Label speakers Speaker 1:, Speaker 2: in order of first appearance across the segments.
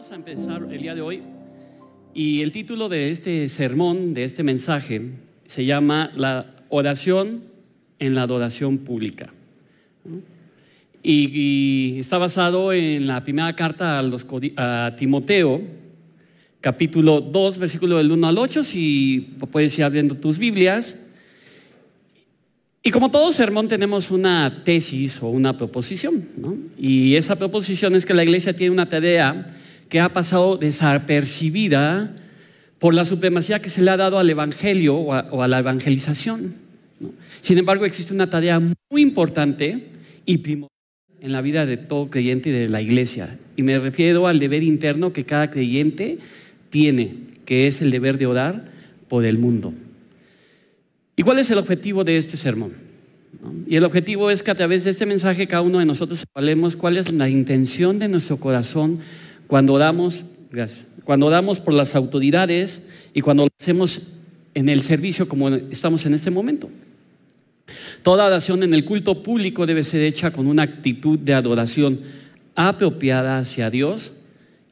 Speaker 1: Vamos a empezar el día de hoy y el título de este sermón, de este mensaje, se llama La oración en la adoración pública. Y está basado en la primera carta a Timoteo, capítulo 2, versículo del 1 al 8, si puedes ir abriendo tus Biblias. Y como todo sermón tenemos una tesis o una proposición, ¿no? Y esa proposición es que la iglesia tiene una tarea que ha pasado desapercibida por la supremacía que se le ha dado al evangelio o a la evangelización, ¿no? Sin embargo, existe una tarea muy importante y primordial en la vida de todo creyente y de la iglesia. Y me refiero al deber interno que cada creyente tiene, que es el deber de orar por el mundo. ¿Y cuál es el objetivo de este sermón? Y el objetivo es que a través de este mensaje cada uno de nosotros evaluemos cuál es la intención de nuestro corazón cuando oramos, cuando oramos por las autoridades y cuando lo hacemos en el servicio como estamos en este momento. Toda oración en el culto público debe ser hecha con una actitud de adoración apropiada hacia Dios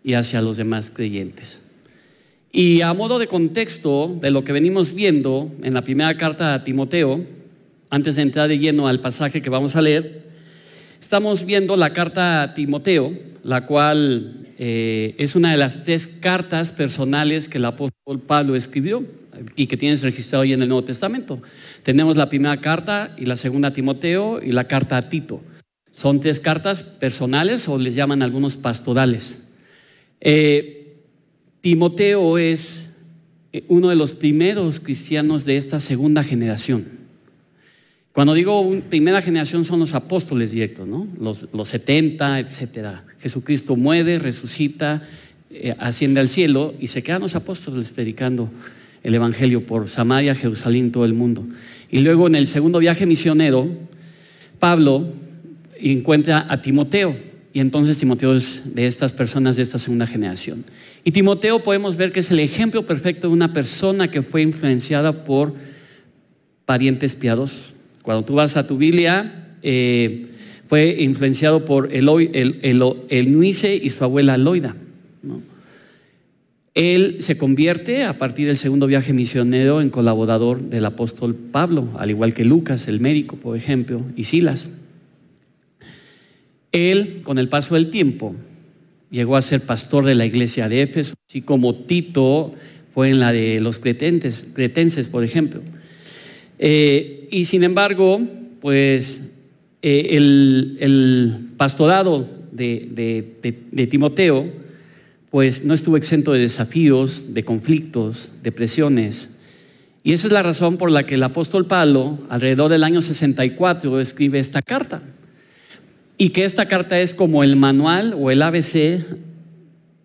Speaker 1: y hacia los demás creyentes. Y a modo de contexto de lo que venimos viendo en la primera carta a Timoteo, antes de entrar de lleno al pasaje que vamos a leer, estamos viendo la carta a Timoteo, la cual es una de las 3 cartas personales que el apóstol Pablo escribió y que tienes registrado ahí en el Nuevo Testamento. Tenemos la primera carta y la segunda a Timoteo y la carta a Tito. Son 3 cartas personales o les llaman algunos pastorales. Timoteo es uno de los primeros cristianos de esta segunda generación. Cuando digo primera generación son los apóstoles directos, ¿no? Los 70, etcétera. Jesucristo muere, resucita, asciende al cielo y se quedan los apóstoles predicando el evangelio por Samaria, Jerusalén, todo el mundo. Y luego en el segundo viaje misionero, Pablo encuentra a Timoteo. Y entonces Timoteo es de estas personas de esta segunda generación. Y Timoteo podemos ver que es el ejemplo perfecto de una persona que fue influenciada por parientes piadosos. Cuando tú vas a tu Biblia, fue influenciado por Eunice y su abuela Loida, ¿no? Él se convierte a partir del segundo viaje misionero en colaborador del apóstol Pablo, al igual que Lucas, el médico, por ejemplo, y Silas. Él, con el paso del tiempo, llegó a ser pastor de la iglesia de Éfeso, así como Tito fue en la de los cretenses, por ejemplo. Y sin embargo, pues el pastorado de Timoteo, pues no estuvo exento de desafíos, de conflictos, de presiones. Y esa es la razón por la que el apóstol Pablo, alrededor del año 64, escribe esta carta. Y que esta carta es como el manual o el ABC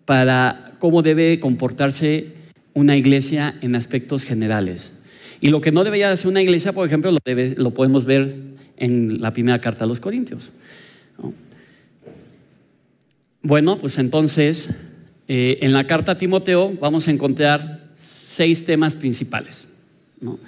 Speaker 1: para cómo debe comportarse una iglesia en aspectos generales. Y lo que no debería hacer una iglesia, por ejemplo, lo podemos ver en la primera carta a los Corintios, ¿no? Bueno, pues entonces, en la carta a Timoteo vamos a encontrar 6 temas principales, ¿no?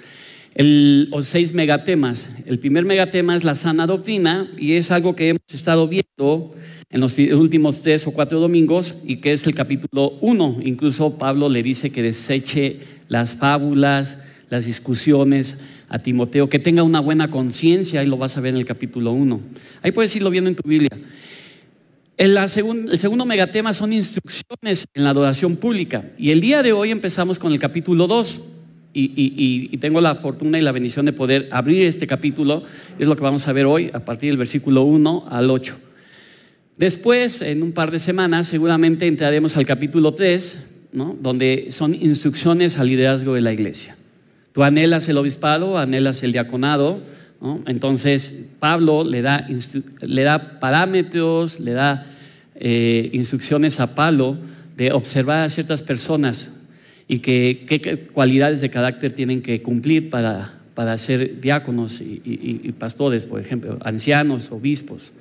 Speaker 1: O 6 megatemas. El primer megatema es la sana doctrina y es algo que hemos estado viendo en los últimos 3 o 4 domingos y que es el capítulo 1. Incluso Pablo le dice que deseche las fábulas, las discusiones a Timoteo, que tenga una buena conciencia, y lo vas a ver en el capítulo 1. Ahí puedes irlo viendo en tu Biblia. El segundo megatema son instrucciones en la adoración pública. Y el día de hoy empezamos con el capítulo 2. Y tengo la fortuna y la bendición de poder abrir este capítulo. Es lo que vamos a ver hoy a partir del versículo 1 al 8. Después, en un par de semanas, seguramente entraremos al capítulo 3, ¿no? Donde son instrucciones al liderazgo de la iglesia. Tú anhelas el obispado, anhelas el diaconado, ¿no? Entonces Pablo le da parámetros, le da instrucciones a Pablo de observar a ciertas personas y qué cualidades de carácter tienen que cumplir para ser diáconos y pastores, por ejemplo, ancianos, obispos.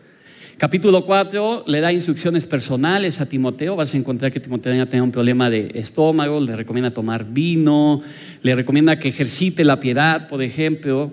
Speaker 1: Capítulo 4 le da instrucciones personales a Timoteo. Vas a encontrar que Timoteo tenía un problema de estómago, le recomienda tomar vino, le recomienda que ejercite la piedad, por ejemplo.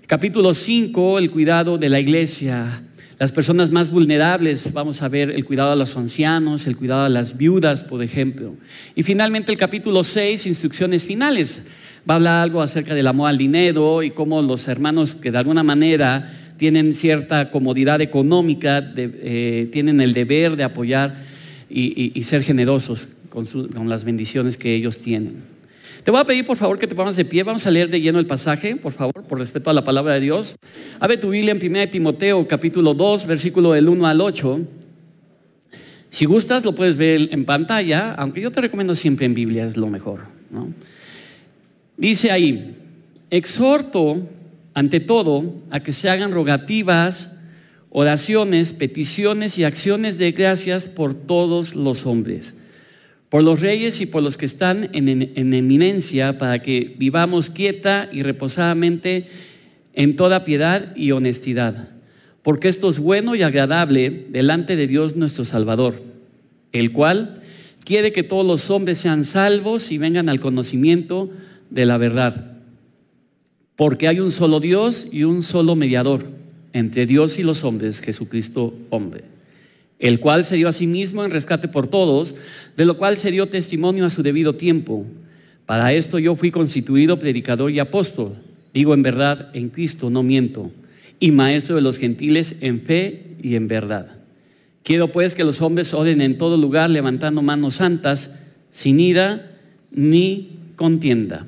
Speaker 1: Capítulo 5, el cuidado de la iglesia. Las personas más vulnerables, vamos a ver el cuidado a los ancianos, el cuidado a las viudas, por ejemplo. Y finalmente el capítulo 6, instrucciones finales. Va a hablar algo acerca del amor al dinero y cómo los hermanos que de alguna manera tienen cierta comodidad económica, tienen el deber de apoyar y ser generosos con las bendiciones que ellos tienen. Te voy a pedir por favor que te pongas de pie. Vamos a leer de lleno el pasaje, por favor, por respeto a la palabra de Dios. Abre tu Biblia en 1 Timoteo capítulo 2, versículo del 1 al 8. Si gustas lo puedes ver en pantalla, aunque yo te recomiendo siempre en Biblia, es lo mejor, ¿no? Dice ahí: exhorto ante todo a que se hagan rogativas, oraciones, peticiones y acciones de gracias por todos los hombres, por los reyes y por los que están en eminencia, para que vivamos quieta y reposadamente en toda piedad y honestidad, porque esto es bueno y agradable delante de Dios nuestro Salvador, el cual quiere que todos los hombres sean salvos y vengan al conocimiento de la verdad. Porque hay un solo Dios y un solo mediador entre Dios y los hombres, Jesucristo hombre, el cual se dio a sí mismo en rescate por todos, de lo cual se dio testimonio a su debido tiempo. Para esto yo fui constituido predicador y apóstol, digo en verdad, en Cristo no miento, y maestro de los gentiles en fe y en verdad. Quiero pues que los hombres oren en todo lugar, levantando manos santas, sin ira ni contienda.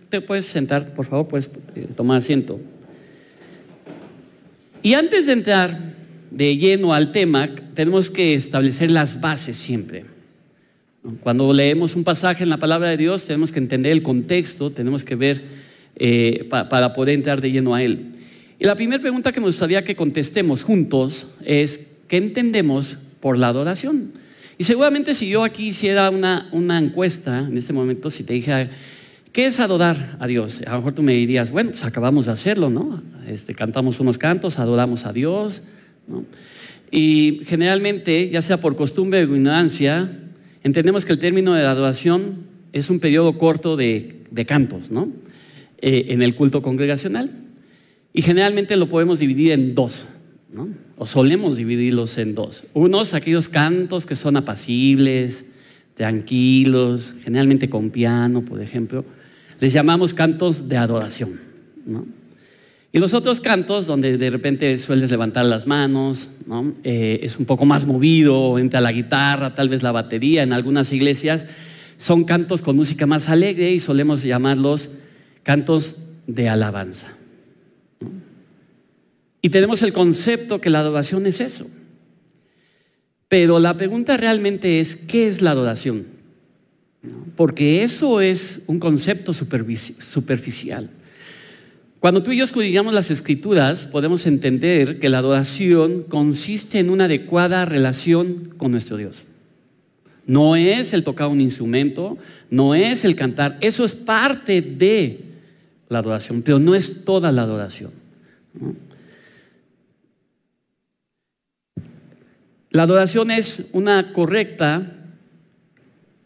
Speaker 1: Te puedes sentar, por favor, puedes tomar asiento. Y antes de entrar de lleno al tema, tenemos que establecer las bases siempre. Cuando leemos un pasaje en la palabra de Dios, tenemos que entender el contexto, tenemos que ver para poder entrar de lleno a él. Y la primera pregunta que me gustaría que contestemos juntos es: ¿qué entendemos por la adoración? Y seguramente si yo aquí hiciera una encuesta en este momento, si te dije, ¿qué es adorar a Dios? A lo mejor tú me dirías, bueno, pues acabamos de hacerlo, ¿no? Cantamos unos cantos, adoramos a Dios, ¿no? Y generalmente, ya sea por costumbre o ignorancia, entendemos que el término de la adoración es un periodo corto de cantos, ¿no? En el culto congregacional. Y generalmente lo podemos dividir en dos, ¿no? O solemos dividirlos en dos. Unos, aquellos cantos que son apacibles, tranquilos, generalmente con piano, por ejemplo, les llamamos cantos de adoración, ¿no? Y los otros cantos, donde de repente sueles levantar las manos, ¿no? Es un poco más movido, entra la guitarra, tal vez la batería. En algunas iglesias son cantos con música más alegre y solemos llamarlos cantos de alabanza, ¿no? Y tenemos el concepto que la adoración es eso. Pero la pregunta realmente es: ¿qué es la adoración? ¿No? Porque eso es un concepto superficial. Cuando tú y yo escudriñamos las Escrituras, podemos entender que la adoración consiste en una adecuada relación con nuestro Dios. No es el tocar un instrumento, no es el cantar, eso es parte de la adoración, pero no es toda la adoración, ¿no? La adoración es una correcta,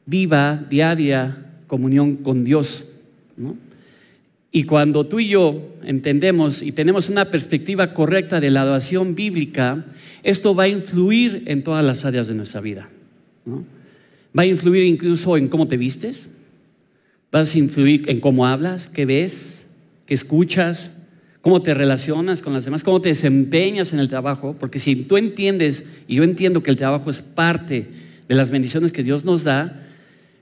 Speaker 1: viva, diaria comunión con Dios, ¿no? Y cuando tú y yo entendemos y tenemos una perspectiva correcta de la adoración bíblica, esto va a influir en todas las áreas de nuestra vida, ¿no? Va a influir incluso en cómo te vistes, vas a influir en cómo hablas, qué ves, qué escuchas, cómo te relacionas con las demás, cómo te desempeñas en el trabajo, porque si tú entiendes, y yo entiendo que el trabajo es parte de las bendiciones que Dios nos da,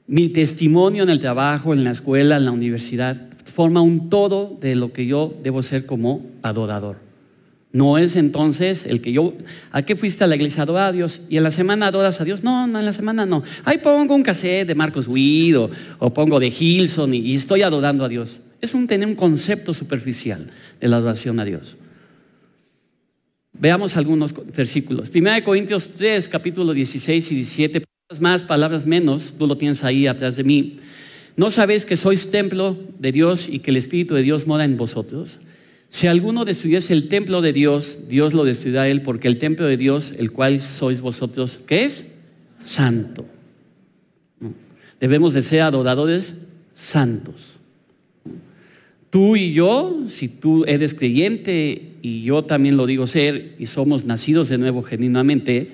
Speaker 1: mi testimonio en el trabajo, en la escuela, en la universidad, forma un todo de lo que yo debo ser como adorador. No es entonces el que yo, ¿a qué fuiste a la iglesia? Adorar a Dios. ¿Y en la semana adoras a Dios? No, en la semana no. Ahí pongo un cassette de Marcos Witt o pongo de Hilson y estoy adorando a Dios. Es tener un concepto superficial de la adoración a Dios. Veamos algunos versículos. 1 Corintios 3, capítulo 16 y 17. Palabras más, palabras menos, tú lo tienes ahí atrás de mí. ¿No sabéis que sois templo de Dios y que el Espíritu de Dios mora en vosotros? Si alguno destruyese el templo de Dios, Dios lo destruirá a él, porque el templo de Dios, el cual sois vosotros, ¿qué es? Santo. Debemos de ser adoradores santos. Tú y yo, si tú eres creyente y yo también lo digo ser, y somos nacidos de nuevo genuinamente,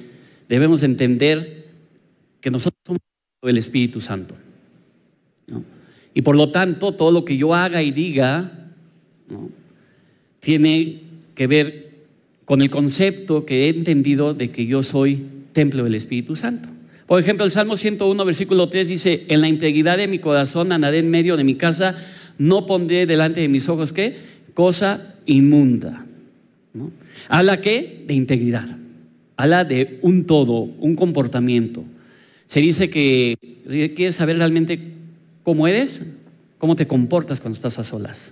Speaker 1: debemos entender que nosotros somos el Espíritu Santo, ¿no? Y por lo tanto, todo lo que yo haga y diga, ¿no?, tiene que ver con el concepto que he entendido de que yo soy templo del Espíritu Santo. Por ejemplo, el Salmo 101, versículo 3 dice: en la integridad de mi corazón andaré en medio de mi casa, no pondré delante de mis ojos, ¿qué? Cosa inmunda, ¿no? Habla, ¿qué? De integridad. Habla de un todo, un comportamiento. Se dice que quieres saber realmente cómo eres, cómo te comportas cuando estás a solas,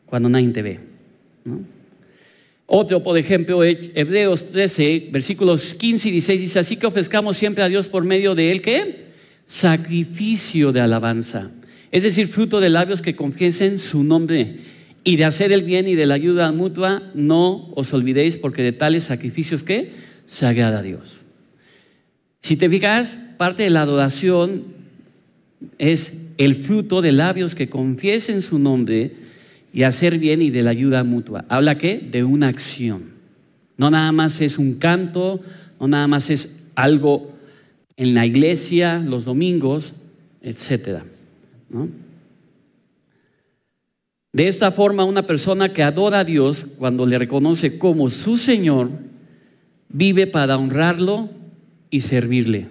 Speaker 1: cuando nadie te ve, ¿no? Otro, por ejemplo, Hebreos 13, versículos 15 y 16 dice: así que ofrezcamos siempre a Dios por medio de él, ¿qué? Sacrificio de alabanza, es decir, fruto de labios que confiesen su nombre, y de hacer el bien y de la ayuda mutua no os olvidéis, porque de tales sacrificios, ¿qué? Se agrada a Dios. Si te fijas, parte de la adoración es el fruto de labios que confiesen su nombre y hacer bien y de la ayuda mutua. ¿Habla qué? De una acción. No nada más es un canto, no nada más es algo en la iglesia, los domingos, etcétera, ¿no? De esta forma, una persona que adora a Dios, cuando le reconoce como su Señor, vive para honrarlo y servirle.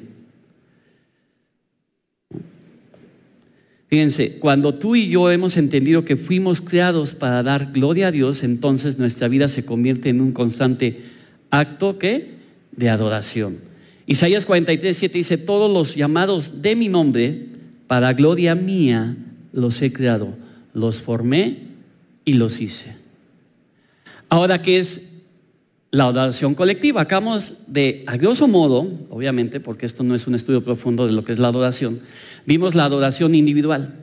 Speaker 1: Fíjense, cuando tú y yo hemos entendido que fuimos creados para dar gloria a Dios, entonces nuestra vida se convierte en un constante acto, ¿qué? De adoración. Isaías 43:7 dice: todos los llamados de mi nombre, para gloria mía, los he creado, los formé y los hice. Ahora, ¿qué es la adoración colectiva? Acabamos de, a grosso modo, obviamente, porque esto no es un estudio profundo de lo que es la adoración, vimos la adoración individual.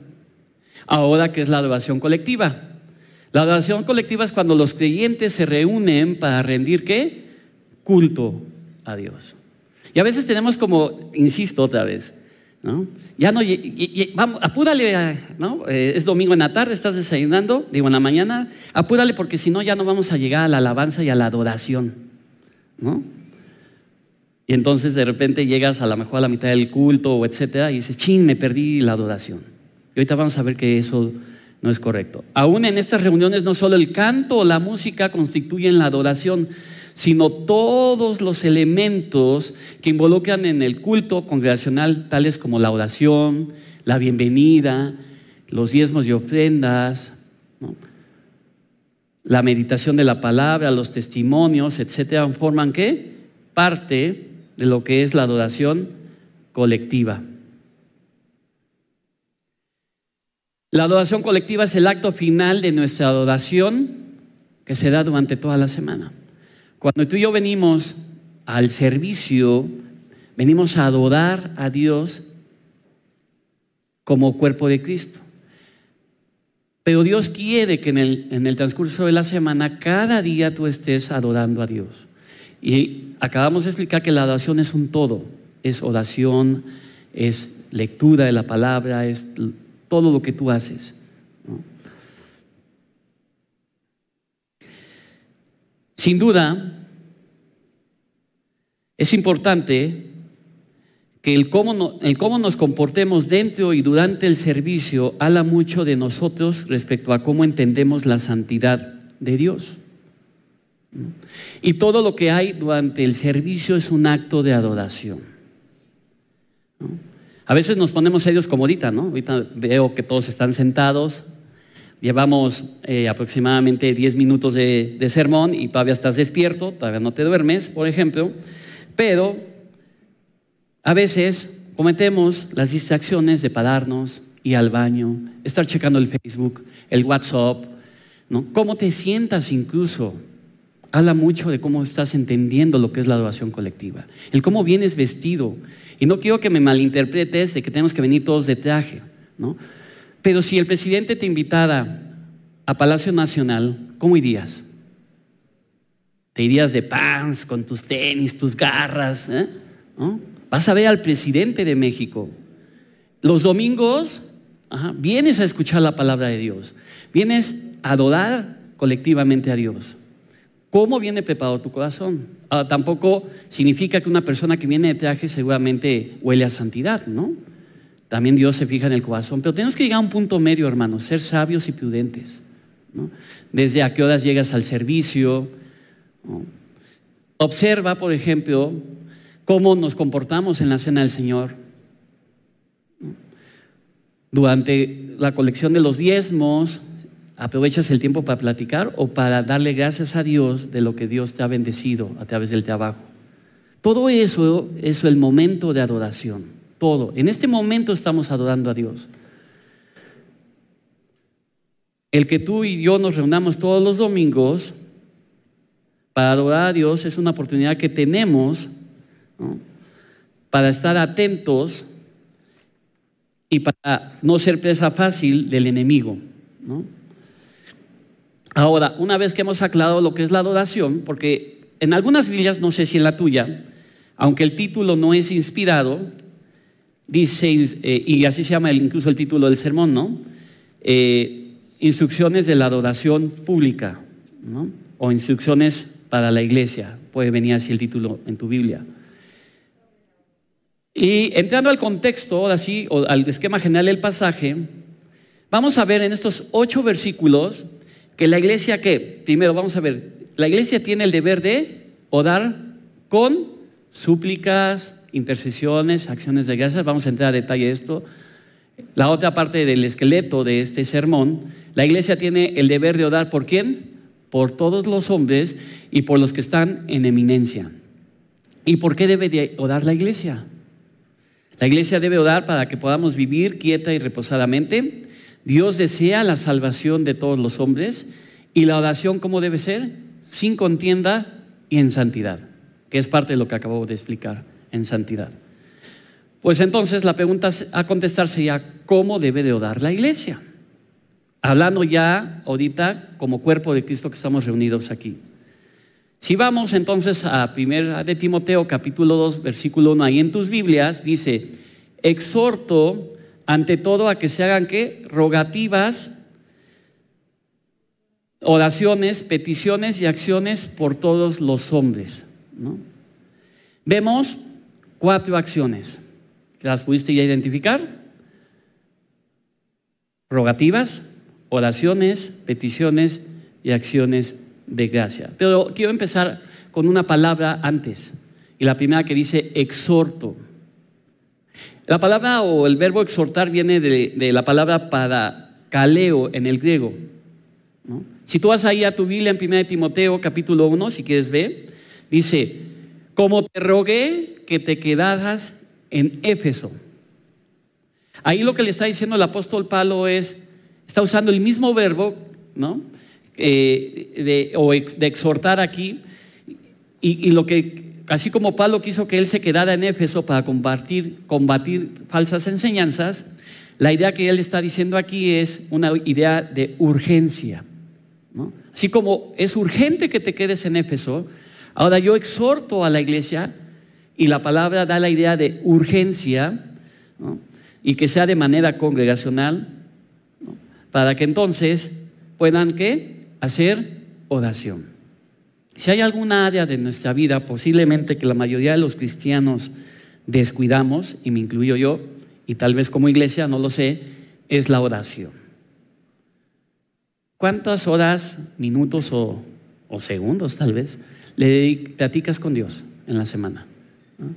Speaker 1: Ahora, ¿qué es la adoración colectiva? La adoración colectiva es cuando los creyentes se reúnen para rendir, ¿qué? Culto a Dios. Y a veces tenemos como, insisto otra vez, ¿no? Ya no, vamos, apúrale, ¿no? Es domingo en la tarde, estás desayunando, digo en la mañana, apúrale porque si no ya no vamos a llegar a la alabanza y a la adoración, ¿no? Y entonces de repente llegas a lo mejor a la mitad del culto o etcétera y dices: chin, me perdí la adoración. Y ahorita vamos a ver que eso no es correcto. Aún en estas reuniones no solo el canto o la música constituyen la adoración, sino todos los elementos que involucran en el culto congregacional, tales como la oración, la bienvenida, los diezmos y ofrendas, ¿no?, la meditación de la palabra, los testimonios, etcétera, forman ¿qué? Parte de lo que es la adoración colectiva. La adoración colectiva es el acto final de nuestra adoración que se da durante toda la semana. Cuando tú y yo venimos al servicio, venimos a adorar a Dios como cuerpo de Cristo. Pero Dios quiere que en el transcurso de la semana, cada día tú estés adorando a Dios. Y acabamos de explicar que la adoración es un todo. Es oración, es lectura de la palabra, es todo lo que tú haces, ¿no? Sin duda, es importante que el cómo nos comportemos dentro y durante el servicio habla mucho de nosotros respecto a cómo entendemos la santidad de Dios. Y todo lo que hay durante el servicio es un acto de adoración, ¿no? A veces nos ponemos serios como ahorita, ¿no? Ahorita veo que todos están sentados. Llevamos aproximadamente 10 minutos de sermón y todavía estás despierto, todavía no te duermes, por ejemplo. Pero a veces cometemos las distracciones de pararnos, ir al baño, estar checando el Facebook, el WhatsApp, ¿no? Cómo te sientas incluso habla mucho de cómo estás entendiendo lo que es la adoración colectiva, el cómo vienes vestido. Y no quiero que me malinterpretes de que tenemos que venir todos de traje, ¿no? Pero si el presidente te invitara a Palacio Nacional, ¿cómo irías? Te irías de pants, con tus tenis, tus garras, ¿no? Vas a ver al presidente de México. Los domingos vienes a escuchar la palabra de Dios, vienes adorar colectivamente a Dios. ¿Cómo viene preparado tu corazón? Tampoco significa que una persona que viene de traje seguramente huele a santidad, ¿no? También Dios se fija en el corazón, pero tenemos que llegar a un punto medio, hermanos, ser sabios y prudentes, ¿no? Desde a qué horas llegas al servicio, ¿no? Observa, por ejemplo, cómo nos comportamos en la cena del Señor, ¿no? Durante la colección de los diezmos, ¿aprovechas el tiempo para platicar o para darle gracias a Dios de lo que Dios te ha bendecido a través del trabajo? Todo eso es el momento de adoración. Todo. En este momento estamos adorando a Dios. El que tú y yo nos reunamos todos los domingos para adorar a Dios es una oportunidad que tenemos, ¿no?, para estar atentos y para no ser presa fácil del enemigo, ¿no? Ahora, una vez que hemos aclarado lo que es la adoración, porque en algunas Biblias, no sé si en la tuya, aunque el título no es inspirado, dice, y así se llama incluso el título del sermón, ¿no? Instrucciones de la adoración pública, ¿no? O instrucciones para la iglesia, puede venir así el título en tu Biblia. Y entrando al contexto, ahora sí, o al esquema general del pasaje, vamos a ver en estos 8 versículos que la iglesia, ¿qué? Primero vamos a ver, la iglesia tiene el deber de orar con súplicas, intercesiones, acciones de gracias. Vamos a entrar a detalle de esto. La otra parte del esqueleto de este sermón, la iglesia tiene el deber de orar ¿por quién? Por todos los hombres y por los que están en eminencia. ¿Y por qué debe de orar la iglesia? La iglesia debe orar para que podamos vivir quieta y reposadamente. Dios desea la salvación de todos los hombres y la oración, ¿cómo debe ser? Sin contienda y en santidad, que es parte de lo que acabo de explicar, en santidad. Pues entonces la pregunta a contestar sería, ¿cómo debe de orar la iglesia? Hablando ya ahorita como cuerpo de Cristo que estamos reunidos aquí. Si vamos entonces a 1 de Timoteo capítulo 2 versículo 1, ahí en tus Biblias dice, exhorto ante todo a que se hagan ¿qué? Rogativas, oraciones, peticiones y acciones por todos los hombres, ¿no? Vemos 4 acciones. ¿Las pudiste ya identificar? Rogativas, oraciones, peticiones y acciones de gracia. Pero quiero empezar con una palabra antes. Y la primera que dice exhorto. La palabra o el verbo exhortar viene de la palabra parakaleo en el griego, ¿no? Si tú vas ahí a tu Biblia en 1 de Timoteo capítulo 1, si quieres ver, dice, como te rogué que te quedaras en Éfeso. Ahí lo que le está diciendo el apóstol Pablo está usando el mismo verbo, ¿no? De exhortar aquí, y lo que, así como Pablo quiso que él se quedara en Éfeso para combatir falsas enseñanzas, la idea que él está diciendo aquí es una idea de urgencia, ¿no? Así como es urgente que te quedes en Éfeso, ahora yo exhorto a la iglesia, y la palabra da la idea de urgencia, ¿no? Y que sea de manera congregacional, ¿no? Para que entonces puedan ¿qué? Hacer oración. Si hay alguna área de nuestra vida posiblemente que la mayoría de los cristianos descuidamos, y me incluyo yo, y tal vez como iglesia, no lo sé, es la oración. ¿Cuántas horas, minutos o segundos tal vez le platicas con Dios en la semana, ¿no?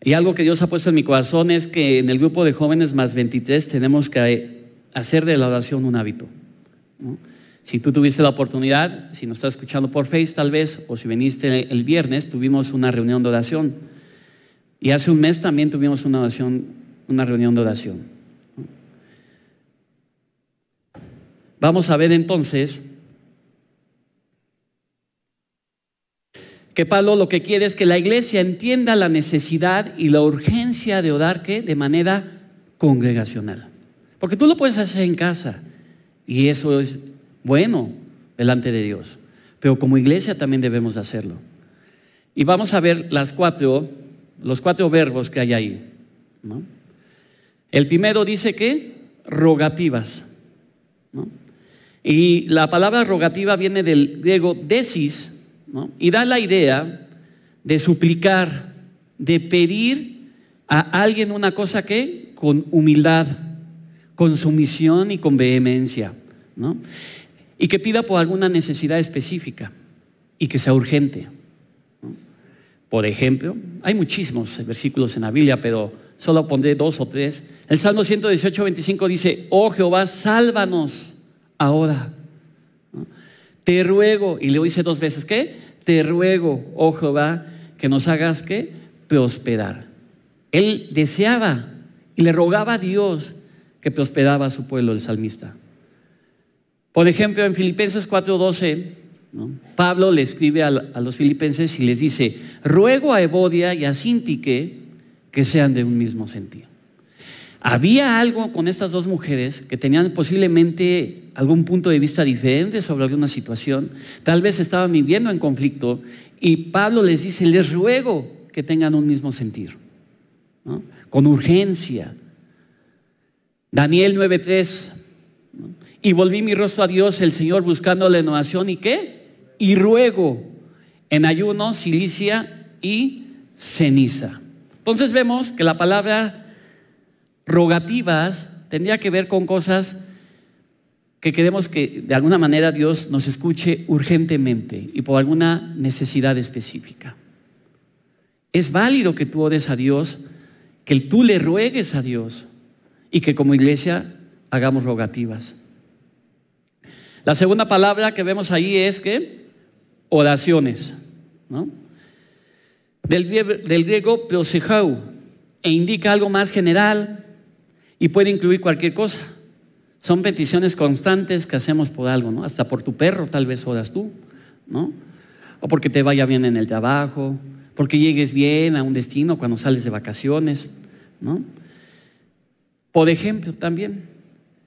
Speaker 1: Y algo que Dios ha puesto en mi corazón es que en el grupo de jóvenes más 23 tenemos que hacer de la oración un hábito, ¿no? Si tú tuviste la oportunidad, si nos estás escuchando por Face tal vez, o si viniste el viernes, tuvimos una reunión de oración. Y hace un mes también tuvimos una reunión de oración. Vamos a ver entonces que Pablo lo que quiere es que la iglesia entienda la necesidad y la urgencia de orar ¿qué? De manera congregacional. Porque tú lo puedes hacer en casa y eso es bueno delante de Dios, pero como iglesia también debemos hacerlo. Y vamos a ver los 4 verbos que hay ahí, ¿no? El primero dice que rogativas, ¿no? Y la palabra rogativa viene del griego desis, ¿no? Y da la idea de suplicar, de pedir a alguien una cosa que con humildad, con sumisión y con vehemencia, ¿no? Y que pida por alguna necesidad específica y que sea urgente, ¿no? Por ejemplo, hay muchísimos versículos en la Biblia, pero solo pondré 2 o 3. El Salmo 118, 25 dice: oh Jehová, sálvanos ahora, ¿no? Te ruego, y le dice 2 veces, ¿qué? Te ruego, oh Jehová, que nos hagas, ¿qué? Prosperar. Él deseaba y le rogaba a Dios que prosperaba a su pueblo, el salmista. Por ejemplo, en Filipenses 4:12, ¿no? Pablo le escribe a los filipenses y les dice: ruego a Evodia y a Síntique que sean de un mismo sentir. Había algo con estas 2 mujeres que tenían posiblemente algún punto de vista diferente sobre alguna situación. Tal vez estaban viviendo en conflicto y Pablo les dice: les ruego que tengan un mismo sentir, ¿no? Con urgencia. Daniel 9:3, ¿no? Y volví mi rostro a Dios el Señor buscando la renovación y ¿qué? Y ruego en ayuno, cilicia y ceniza. Entonces vemos que la palabra rogativas tendría que ver con cosas que queremos que de alguna manera Dios nos escuche urgentemente y por alguna necesidad específica. Es válido que tú ores a Dios, que tú le ruegues a Dios y que como iglesia hagamos rogativas. La segunda palabra que vemos ahí es que oraciones, ¿no? Del griego prosejau, e indica algo más general y puede incluir cualquier cosa. Son peticiones constantes que hacemos por algo, ¿no? Hasta por tu perro tal vez oras tú, ¿no? O porque te vaya bien en el trabajo, porque llegues bien a un destino cuando sales de vacaciones, ¿no? Por ejemplo, también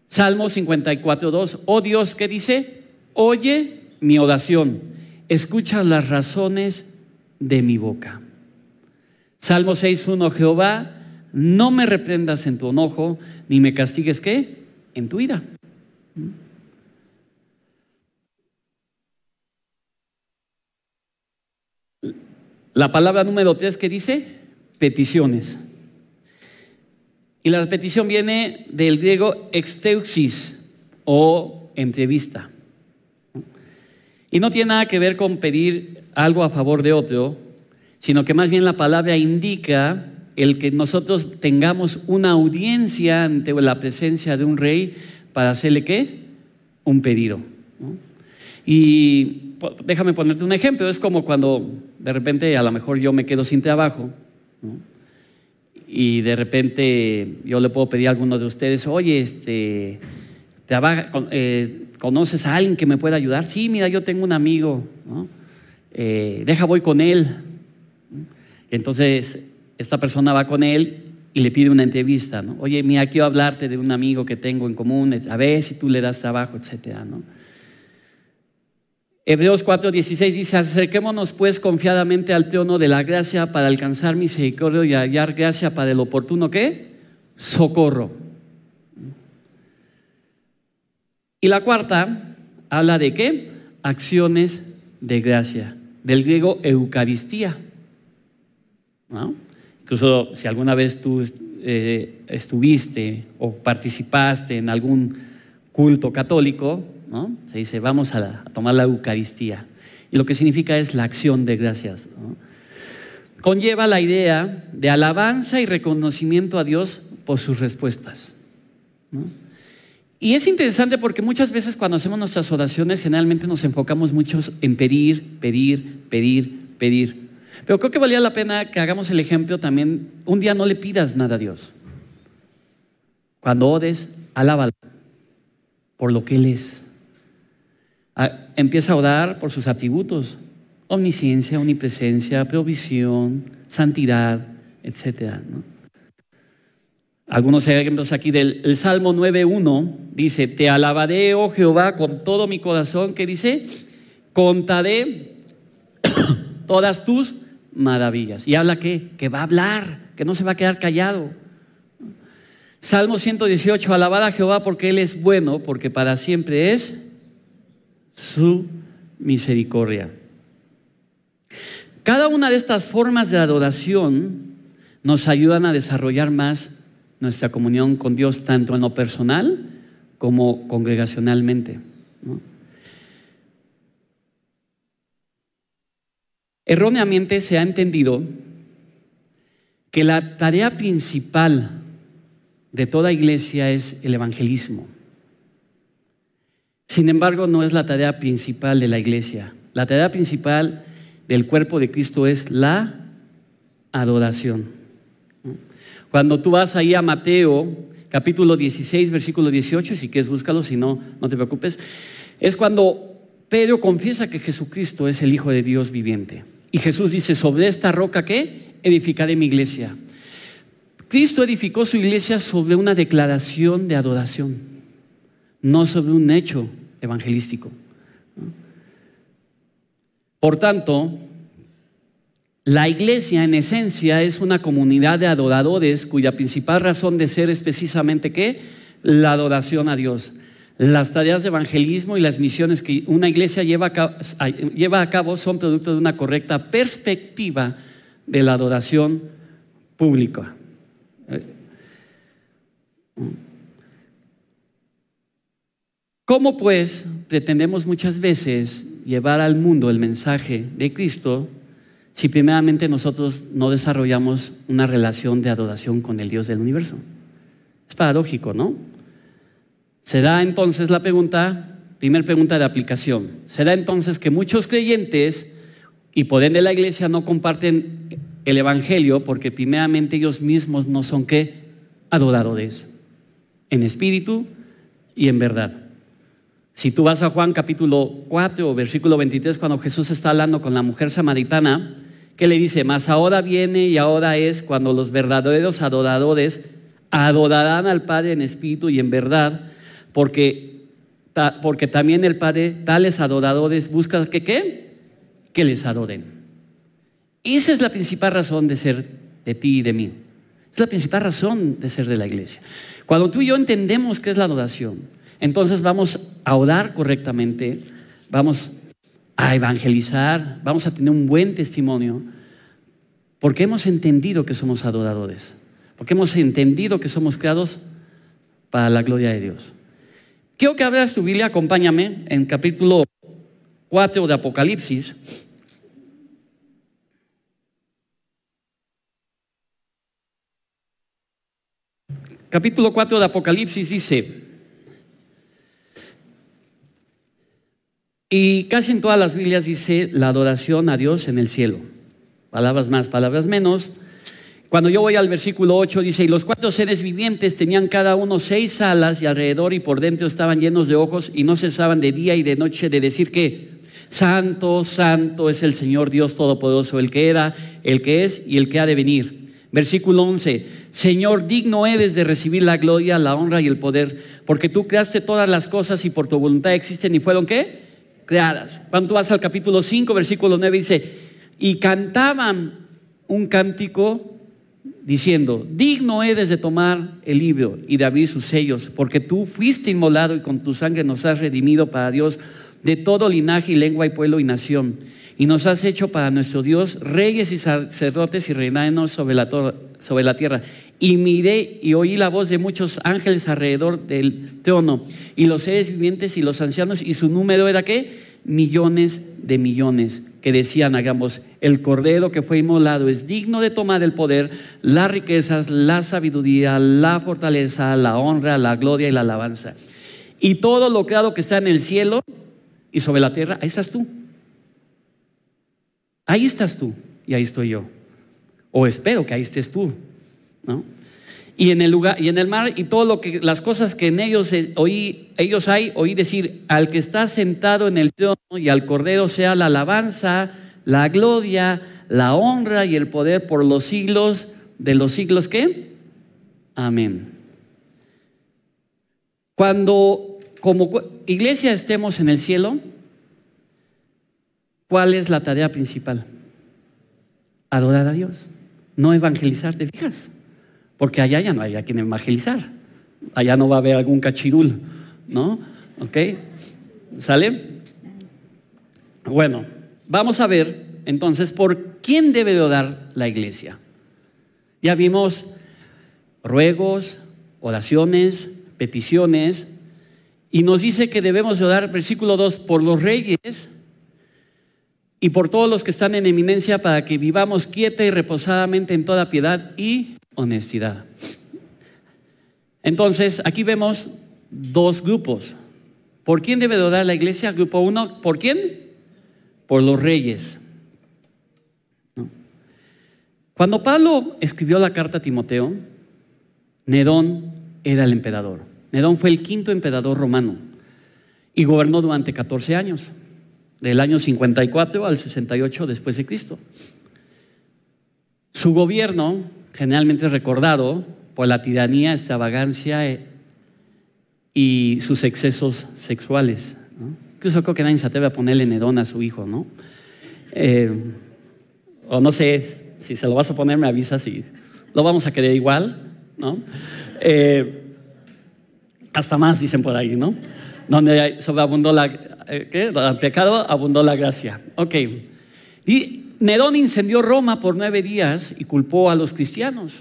Speaker 1: Salmo 54:2, oh Dios, ¿qué dice? Oye mi oración, escucha las razones de mi boca. Salmo 6:1, Jehová, no me reprendas en tu enojo, ni me castigues, ¿qué? En tu ira. La palabra número 3 que dice, peticiones. Y la petición viene del griego exteusis o entrevista. Y no tiene nada que ver con pedir algo a favor de otro, sino que más bien la palabra indica el que nosotros tengamos una audiencia ante la presencia de un rey para hacerle ¿qué? Un pedido, ¿no? Y déjame ponerte un ejemplo. Es como cuando de repente a lo mejor yo me quedo sin trabajo, ¿no? Y de repente yo le puedo pedir a alguno de ustedes: oye, ¿conoces a alguien que me pueda ayudar? Sí, mira, yo tengo un amigo, ¿no? Voy con él. Entonces esta persona va con él y le pide una entrevista, ¿no? Oye, mira, quiero hablarte de un amigo que tengo en común, a ver si tú le das trabajo, etcétera, ¿no? Hebreos 4:16 dice: acerquémonos pues confiadamente al trono de la gracia para alcanzar misericordia y hallar gracia para el oportuno ¿qué? Socorro. Y la cuarta habla de ¿qué? Acciones de gracia, del griego eucaristía, ¿no? Incluso si alguna vez tú estuviste o participaste en algún culto católico, ¿no? Se dice: vamos a tomar la Eucaristía. Y lo que significa es la acción de gracias, ¿no? Conlleva la idea de alabanza y reconocimiento a Dios por sus respuestas, ¿no? Y es interesante porque muchas veces cuando hacemos nuestras oraciones generalmente nos enfocamos mucho en pedir, pedir, pedir, pedir. Pero creo que valía la pena que hagamos el ejemplo también. Un día no le pidas nada a Dios. Cuando ores, alábalo por lo que Él es. Empieza a orar por sus atributos: omnisciencia, omnipresencia, provisión, santidad, etcétera, ¿no? Algunos ejemplos aquí del Salmo 9:1 dice: te alabaré, oh Jehová, con todo mi corazón. ¿Qué dice? Contaré todas tus maravillas. Y habla que va a hablar, que no se va a quedar callado. Salmo 118: alabad a Jehová porque Él es bueno, porque para siempre es su misericordia. Cada una de estas formas de adoración nos ayudan a desarrollar más nuestra comunión con Dios, tanto en lo personal como congregacionalmente, ¿no? Erróneamente se ha entendido que la tarea principal de toda iglesia es el evangelismo. Sin embargo, no es la tarea principal de la iglesia. La tarea principal del cuerpo de Cristo es la adoración. Cuando tú vas ahí a Mateo, capítulo 16, versículo 18, si quieres búscalo, si no, no te preocupes, es cuando Pedro confiesa que Jesucristo es el Hijo de Dios viviente. Y Jesús dice, sobre esta roca, ¿qué? Edificaré mi iglesia. Cristo edificó su iglesia sobre una declaración de adoración, no sobre un hecho evangelístico. Por tanto, la iglesia en esencia es una comunidad de adoradores cuya principal razón de ser es precisamente ¿qué? La adoración a Dios. Las tareas de evangelismo y las misiones que una iglesia lleva a cabo son producto de una correcta perspectiva de la adoración pública. ¿Cómo pues pretendemos muchas veces llevar al mundo el mensaje de Cristo si primeramente nosotros no desarrollamos una relación de adoración con el Dios del universo? Es paradójico, ¿no? Será entonces la primera pregunta de aplicación, será entonces que muchos creyentes y por ende la iglesia no comparten el evangelio porque primeramente ellos mismos no son ¿qué? Adoradores, en espíritu y en verdad. Si tú vas a Juan capítulo 4, versículo 23, cuando Jesús está hablando con la mujer samaritana, ¿qué le dice? Mas ahora viene y ahora es cuando los verdaderos adoradores adorarán al Padre en espíritu y en verdad, porque también el Padre, tales adoradores, busca que ¿qué? Que les adoren. Esa es la principal razón de ser de ti y de mí. Es la principal razón de ser de la iglesia. Cuando tú y yo entendemos qué es la adoración, entonces vamos a orar correctamente, vamos a evangelizar, vamos a tener un buen testimonio, porque hemos entendido que somos adoradores, porque hemos entendido que somos creados para la gloria de Dios. Quiero que abras tu Biblia, acompáñame en capítulo 4 de Apocalipsis. Capítulo 4 de Apocalipsis dice, y casi en todas las Biblias dice la adoración a Dios en el cielo. Palabras más, palabras menos. Cuando yo voy al versículo 8 dice, y los 4 seres vivientes tenían cada uno 6 alas y alrededor y por dentro estaban llenos de ojos y no cesaban de día y de noche de decir que santo, santo es el Señor Dios Todopoderoso, el que era, el que es y el que ha de venir. Versículo 11, Señor, digno eres de recibir la gloria, la honra y el poder, porque tú creaste todas las cosas y por tu voluntad existen y fueron ¿qué? Creadas. Cuando tú vas al capítulo 5, versículo 9 dice, y cantaban un cántico diciendo, digno eres de tomar el libro y de abrir sus sellos, porque tú fuiste inmolado y con tu sangre nos has redimido para Dios de todo linaje y lengua y pueblo y nación, y nos has hecho para nuestro Dios reyes y sacerdotes y reinaremos sobre la tierra. Y miré y oí la voz de muchos ángeles alrededor del trono y los seres vivientes y los ancianos, y su número era ¿qué? Millones de millones, que decían a gran voz, el Cordero que fue inmolado es digno de tomar el poder, las riquezas, la sabiduría, la fortaleza, la honra, la gloria y la alabanza. Y todo lo creado que está en el cielo y sobre la tierra, ahí estás tú. Ahí estás tú y ahí estoy yo. O espero que ahí estés tú, ¿no? Y en el lugar y en el mar y todo lo que las cosas que en ellos oí decir, al que está sentado en el trono y al Cordero sea la alabanza, la gloria, la honra y el poder por los siglos de los siglos. ¿Qué? Amén. Cuando como iglesia estemos en el cielo, ¿cuál es la tarea principal? Adorar a Dios, no evangelizar, ¿te fijas? Porque allá ya no hay a quien evangelizar. Allá no va a haber algún cachirul, ¿no? ¿Ok? ¿Sale? Bueno, vamos a ver entonces por quién debe de orar la iglesia. Ya vimos ruegos, oraciones, peticiones, y nos dice que debemos de orar, versículo 2, por los reyes y por todos los que están en eminencia, para que vivamos quieta y reposadamente en toda piedad y honestidad. Entonces, aquí vemos dos grupos. ¿Por quién debe de orar la iglesia? Grupo 1, ¿por quién? Por los reyes. ¿No? Cuando Pablo escribió la carta a Timoteo, Nerón era el emperador. Nerón fue el quinto emperador romano y gobernó durante 14 años, del año 54 al 68 después de Cristo. Su gobierno generalmente es recordado por la tiranía, extravagancia y sus excesos sexuales, ¿no? Incluso creo que nadie se atreve a ponerle Nerón a su hijo, ¿no? O no sé, si se lo vas a poner me avisas y lo vamos a querer igual, ¿no? Hasta más dicen por ahí, ¿no? Donde sobreabundó el pecado, abundó la gracia. Ok. Y Nerón incendió Roma por 9 días y culpó a los cristianos,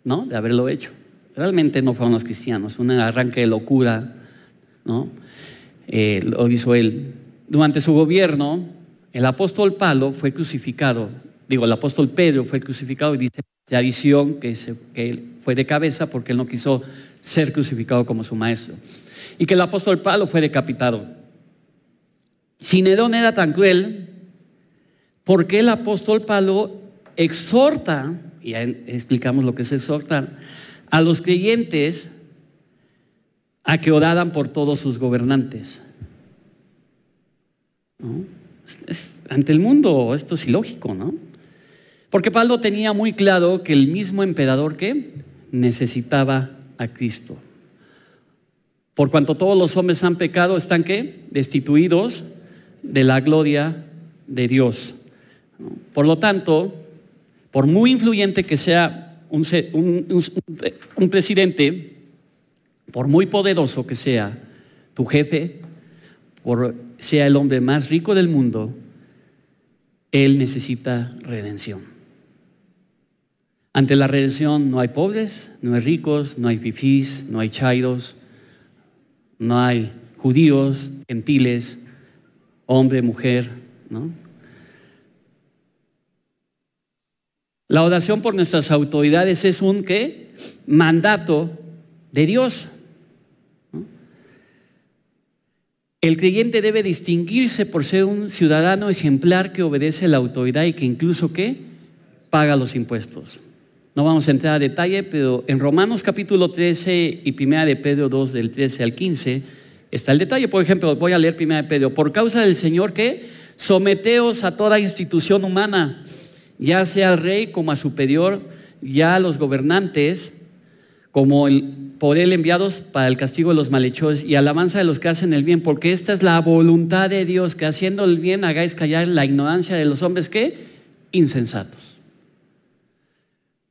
Speaker 1: ¿no? De haberlo hecho. Realmente no fueron los cristianos, un arranque de locura, ¿no? Lo hizo él. Durante su gobierno, el apóstol Pedro fue crucificado. El apóstol Pedro fue crucificado, y dice la tradición que él fue de cabeza porque él no quiso ser crucificado como su maestro. Y que el apóstol Pablo fue decapitado. Si Nerón era tan cruel, ¿por qué el apóstol Pablo exhorta, y ya explicamos lo que es exhortar, a los creyentes a que oraran por todos sus gobernantes? ¿No? Ante el mundo esto es ilógico, ¿no? Porque Pablo tenía muy claro que el mismo emperador que necesitaba a Cristo. Por cuanto todos los hombres han pecado, están ¿qué? Destituidos de la gloria de Dios. Por lo tanto, por muy influyente que sea un presidente, por muy poderoso que sea tu jefe, sea el hombre más rico del mundo, él necesita redención. Ante la redención no hay pobres, no hay ricos, no hay fifís, no hay chairos, no hay judíos, gentiles, hombre, mujer, ¿no? La oración por nuestras autoridades es un ¿qué? Mandato de Dios, ¿no? El creyente debe distinguirse por ser un ciudadano ejemplar que obedece a la autoridad y que incluso ¿qué? Paga los impuestos. No vamos a entrar a detalle, pero en Romanos capítulo 13 y 1 de Pedro 2 del 13 al 15 está el detalle. Por ejemplo, voy a leer 1 de Pedro. Por causa del Señor, ¿qué? Someteos a toda institución humana, ya sea al rey como a superior, ya a los gobernantes como por él enviados para el castigo de los malhechores y alabanza de los que hacen el bien, porque esta es la voluntad de Dios, que haciendo el bien hagáis callar la ignorancia de los hombres ¿qué? Insensatos.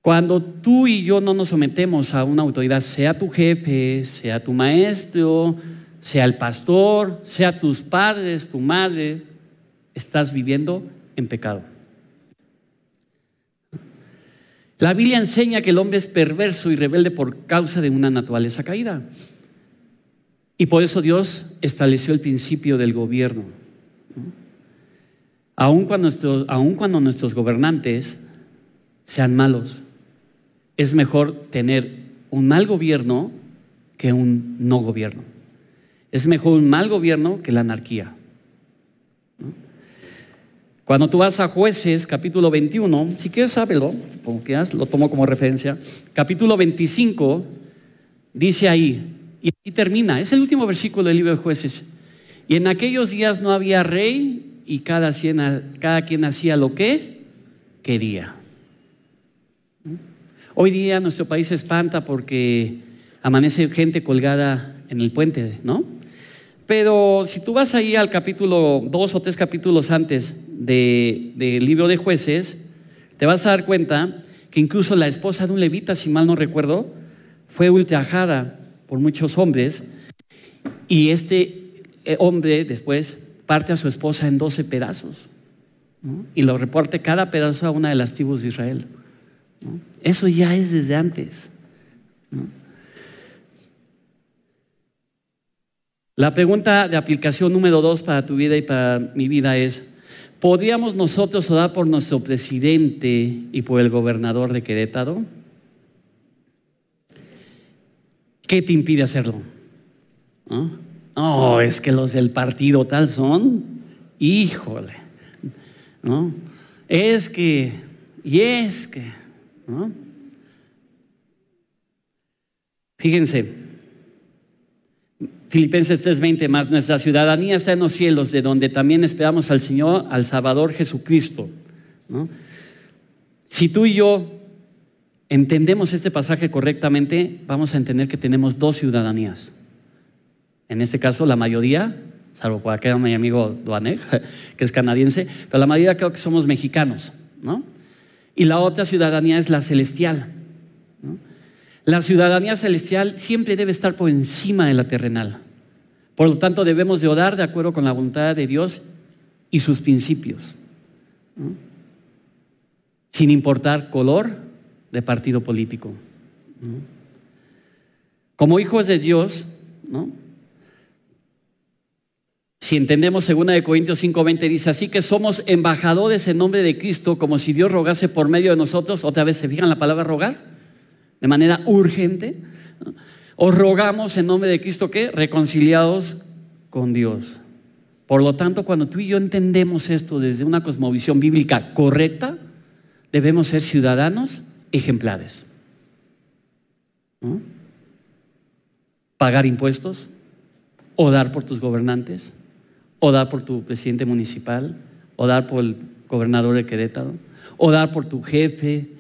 Speaker 1: Cuando tú y yo no nos sometemos a una autoridad, sea tu jefe, sea tu maestro, sea el pastor, sea tus padres, tu madre, estás viviendo en pecado. La Biblia enseña que el hombre es perverso y rebelde por causa de una naturaleza caída. Y por eso Dios estableció el principio del gobierno. Aun cuando nuestros gobernantes sean malos, es mejor tener un mal gobierno que un no gobierno. Es mejor un mal gobierno que la anarquía, ¿no? Cuando tú vas a Jueces, capítulo 21, si quieres sábelo, como quieras, lo tomo como referencia. Capítulo 25, dice ahí, y aquí termina, es el último versículo del libro de Jueces. Y en aquellos días no había rey y cada quien hacía lo que quería. Hoy día nuestro país se espanta porque amanece gente colgada en el puente, ¿no? Pero si tú vas ahí al capítulo 2 o 3 capítulos antes del libro de Jueces, te vas a dar cuenta que incluso la esposa de un levita, si mal no recuerdo, fue ultrajada por muchos hombres, y este hombre después parte a su esposa en 12 pedazos, ¿no? Y lo reporte cada pedazo a una de las tribus de Israel, ¿no? Eso ya es desde antes, ¿no? La pregunta de aplicación número 2 para tu vida y para mi vida es: ¿podríamos nosotros orar por nuestro presidente y por el gobernador de Querétaro? ¿Qué te impide hacerlo? ¿No? Oh, es que los del partido tal son, híjole, ¿no? Es que, ¿no? Fíjense, Filipenses 3:20, más nuestra ciudadanía está en los cielos, de donde también esperamos al Señor, al Salvador Jesucristo, ¿no? Si tú y yo entendemos este pasaje correctamente, vamos a entender que tenemos 2 ciudadanías. En este caso, la mayoría, salvo por acá mi amigo Duanek, que es canadiense, pero la mayoría creo que somos mexicanos, ¿no? Y la otra ciudadanía es la celestial, ¿no? La ciudadanía celestial siempre debe estar por encima de la terrenal. Por lo tanto, debemos de orar de acuerdo con la voluntad de Dios y sus principios, ¿no? Sin importar color de partido político, ¿no? Como hijos de Dios, ¿no? Si entendemos 2 Corintios 5:20, dice: así que somos embajadores en nombre de Cristo, como si Dios rogase por medio de nosotros. Otra vez, ¿se fijan la palabra rogar? De manera urgente, ¿no? Os rogamos en nombre de Cristo, ¿qué? Reconciliados con Dios. Por lo tanto, cuando tú y yo entendemos esto desde una cosmovisión bíblica correcta, debemos ser ciudadanos ejemplares, ¿no? Pagar impuestos, orar por tus gobernantes, orar por tu presidente municipal, orar por el gobernador de Querétaro, orar por tu jefe,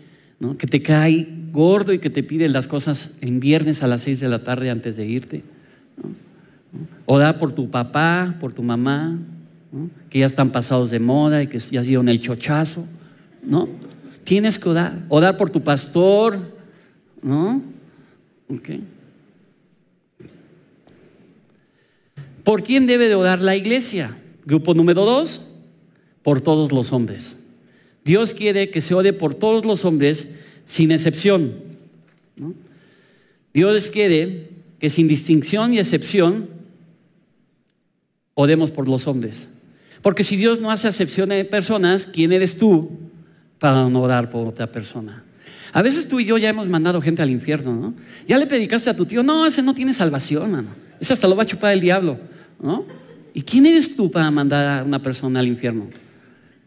Speaker 1: ¿no? Que te cae gordo y que te pide las cosas en viernes a las 6 de la tarde antes de irte, ¿no? Orar por tu papá, por tu mamá, ¿no? Que ya están pasados de moda y que ya dieron el chochazo, ¿no? Tienes que orar por tu pastor, ¿no? Okay. ¿Por quién debe de orar la iglesia? Grupo número 2, por todos los hombres. Dios quiere que se ore por todos los hombres sin excepción, ¿no? Dios quiere que sin distinción y excepción oremos por los hombres. Porque si Dios no hace excepción de personas, ¿quién eres tú para no orar por otra persona? A veces tú y yo ya hemos mandado gente al infierno, ¿no? Ya le predicaste a tu tío: no, ese no tiene salvación, mano. Ese hasta lo va a chupar el diablo, ¿no? ¿Y quién eres tú para mandar a una persona al infierno,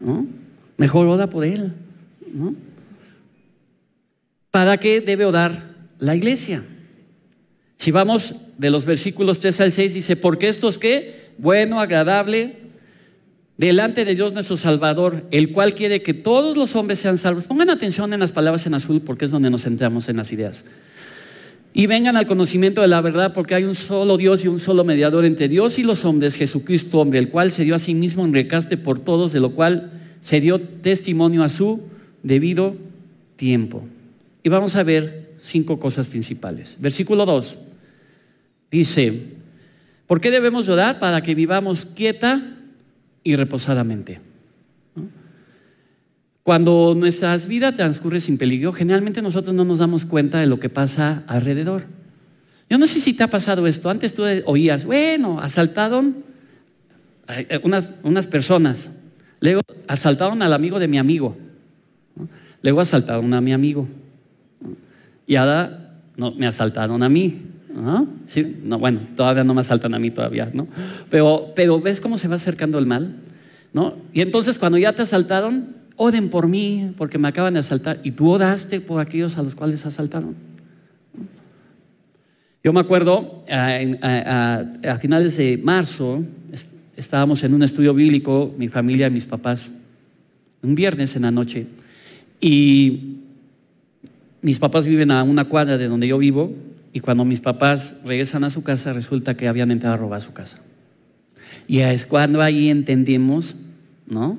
Speaker 1: ¿no? Mejor ora por él, ¿no? ¿Para qué debe orar la iglesia? Si vamos de los versículos 3 al 6, dice: porque esto es ¿qué? Bueno, agradable delante de Dios nuestro Salvador, el cual quiere que todos los hombres sean salvos. Pongan atención en las palabras en azul, porque es donde nos centramos en las ideas. Y vengan al conocimiento de la verdad, porque hay un solo Dios y un solo mediador entre Dios y los hombres, Jesucristo hombre, el cual se dio a sí mismo en rescate por todos, de lo cual se dio testimonio a su debido tiempo. Y vamos a ver 5 cosas principales. Versículo 2 dice: ¿por qué debemos orar? Para que vivamos quieta y reposadamente, ¿no? Cuando nuestras vidas transcurren sin peligro, generalmente nosotros no nos damos cuenta de lo que pasa alrededor. Yo no sé si te ha pasado esto. Antes tú oías: bueno, asaltaron unas personas, luego asaltaron al amigo de mi amigo, ¿no? Luego asaltaron a mi amigo, ¿no? Y ahora no, me asaltaron a mí, ¿no? ¿Sí? No, bueno, todavía no me asaltan a mí todavía, ¿no? Pero ¿ves cómo se va acercando el mal, ¿no? Y entonces cuando ya te asaltaron, oren por mí porque me acaban de asaltar. Y tú oraste por aquellos a los cuales asaltaron. Yo me acuerdo a finales de marzo estábamos en un estudio bíblico, mi familia y mis papás, un viernes en la noche, y mis papás viven a una cuadra de donde yo vivo, y cuando mis papás regresan a su casa resulta que habían entrado a robar su casa. Y es cuando ahí entendimos, ¿no?,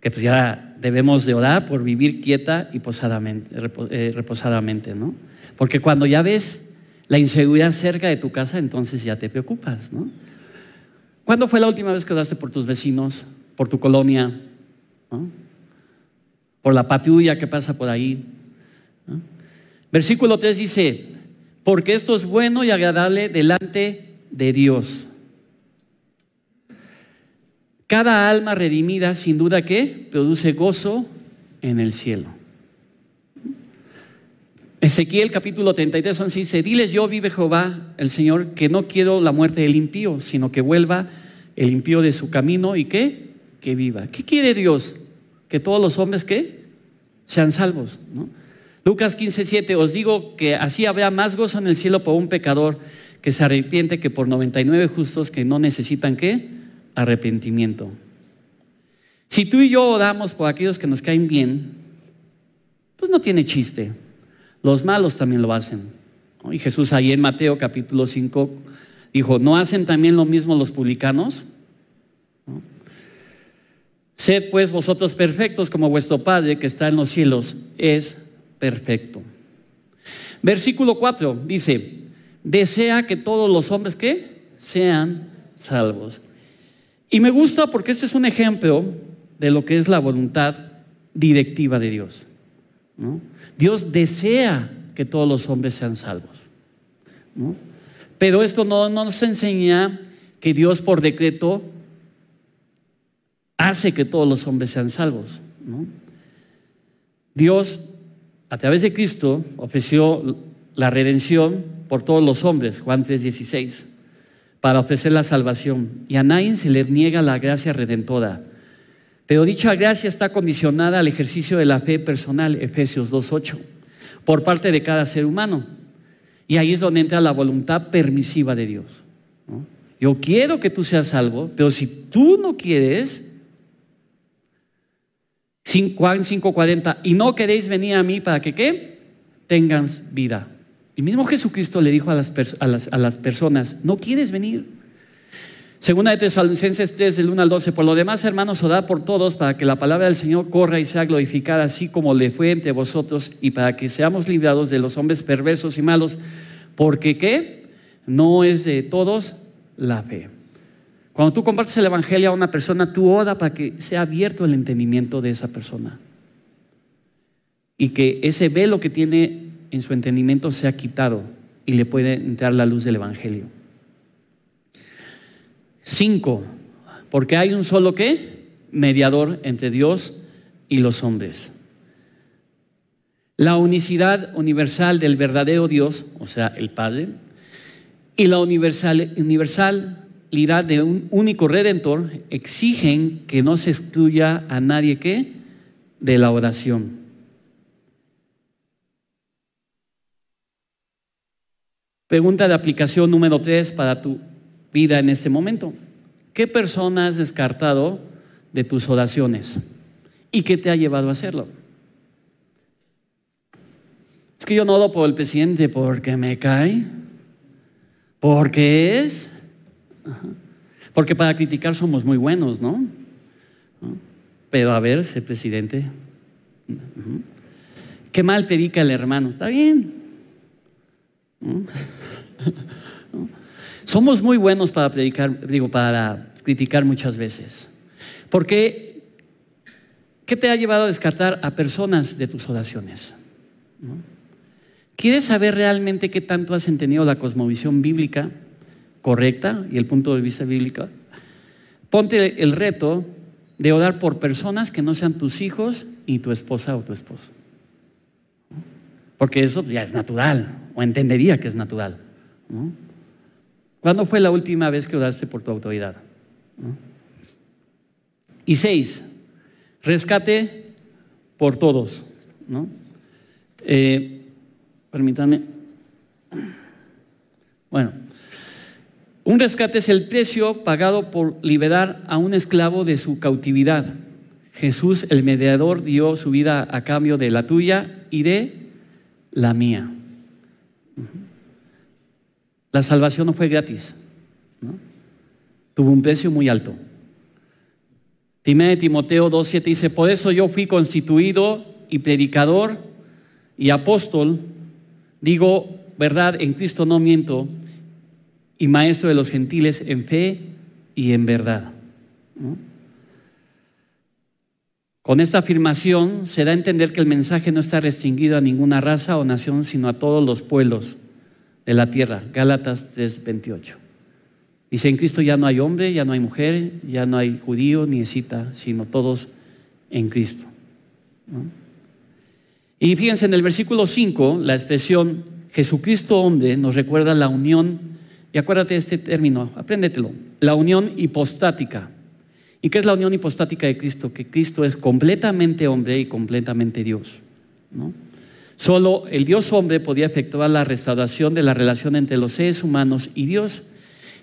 Speaker 1: que pues ya debemos de orar por vivir quieta y reposadamente, ¿no? Porque cuando ya ves la inseguridad cerca de tu casa, entonces ya te preocupas, ¿no? ¿Cuándo fue la última vez que oraste por tus vecinos, por tu colonia, ¿no? Por la patrulla que pasa por ahí, ¿no? Versículo 3 dice: porque esto es bueno y agradable delante de Dios. Cada alma redimida, sin duda que produce gozo en el cielo. Ezequiel capítulo 33, 11 dice: diles yo, vive Jehová el Señor, que no quiero la muerte del impío, sino que vuelva el impío de su camino y que viva. ¿Qué quiere Dios? Que todos los hombres que sean salvos, ¿no? Lucas 15, 7: os digo que así habrá más gozo en el cielo por un pecador que se arrepiente que por 99 justos que no necesitan ¿qué? Arrepentimiento. Si tú y yo oramos por aquellos que nos caen bien, pues no tiene chiste. Los malos también lo hacen, ¿no? Y Jesús ahí en Mateo capítulo 5 dijo: ¿no hacen también lo mismo los publicanos? ¿No? Sed pues vosotros perfectos como vuestro Padre que está en los cielos es perfecto. Versículo 4 dice: desea que todos los hombres ¿qué? Sean salvos. Y me gusta porque este es un ejemplo de lo que es la voluntad directiva de Dios, ¿no? Dios desea que todos los hombres sean salvos, ¿no? Pero esto no nos enseña que Dios por decreto hace que todos los hombres sean salvos, ¿no? Dios, a través de Cristo, ofreció la redención por todos los hombres, Juan 3:16, para ofrecer la salvación. Y a nadie se le niega la gracia redentora. Pero dicha gracia está condicionada al ejercicio de la fe personal, Efesios 2:8, por parte de cada ser humano. Y ahí es donde entra la voluntad permisiva de Dios, ¿no? Yo quiero que tú seas salvo, pero si tú no quieres, Juan 5:40, y no queréis venir a mí para que ¿qué? Tengan vida. Y mismo Jesucristo le dijo a las personas: no quieres venir. Segunda de Tesalonicenses 3, del 1 al 12: por lo demás, hermanos, orad por todos para que la palabra del Señor corra y sea glorificada, así como le fue entre vosotros, y para que seamos librados de los hombres perversos y malos, porque ¿qué? No es de todos la fe. Cuando tú compartes el evangelio a una persona, tú ora para que sea abierto el entendimiento de esa persona y que ese velo que tiene en su entendimiento sea quitado y le puede entrar la luz del evangelio. 5, porque hay un solo ¿qué? Mediador entre Dios y los hombres. La unicidad universal del verdadero Dios, o sea, el Padre, y la universalidad de un único Redentor exigen que no se excluya a nadie ¿qué? De la oración. Pregunta de aplicación número 3 para tu vida en este momento: ¿qué persona has descartado de tus oraciones? ¿Y qué te ha llevado a hacerlo? Es que yo no oro por el presidente porque me cae, porque es, porque para criticar somos muy buenos, ¿no? Pero a ver, ese presidente, qué mal predica el hermano, está bien, ¿no? Somos muy buenos para predicar, para criticar muchas veces. Porque ¿qué te ha llevado a descartar a personas de tus oraciones? ¿No? ¿Quieres saber realmente qué tanto has entendido la cosmovisión bíblica correcta y el punto de vista bíblico? Ponte el reto de orar por personas que no sean tus hijos y tu esposa o tu esposo, ¿no? Porque eso ya es natural, o entendería que es natural, ¿no? ¿Cuándo fue la última vez que oraste por tu autoridad? ¿No? Y 6, rescate por todos, ¿no? Permítanme. Bueno, un rescate es el precio pagado por liberar a un esclavo de su cautividad. Jesús, el mediador, dio su vida a cambio de la tuya y de la mía. La salvación no fue gratis, ¿no? Tuvo un precio muy alto. 1 Timoteo 2:7 dice: por eso yo fui constituido y predicador y apóstol, digo verdad en Cristo, no miento, y maestro de los gentiles en fe y en verdad, ¿no? Con esta afirmación se da a entender que el mensaje no está restringido a ninguna raza o nación, sino a todos los pueblos de la tierra. Gálatas 3:28. Dice, en Cristo ya no hay hombre, ya no hay mujer, ya no hay judío ni escita, sino todos en Cristo, ¿no? Y fíjense, en el versículo 5, la expresión Jesucristo hombre nos recuerda la unión, y acuérdate de este término, apréndetelo, la unión hipostática. ¿Y qué es la unión hipostática de Cristo? Que Cristo es completamente hombre y completamente Dios, ¿no? Solo el Dios hombre podía efectuar la restauración de la relación entre los seres humanos y Dios.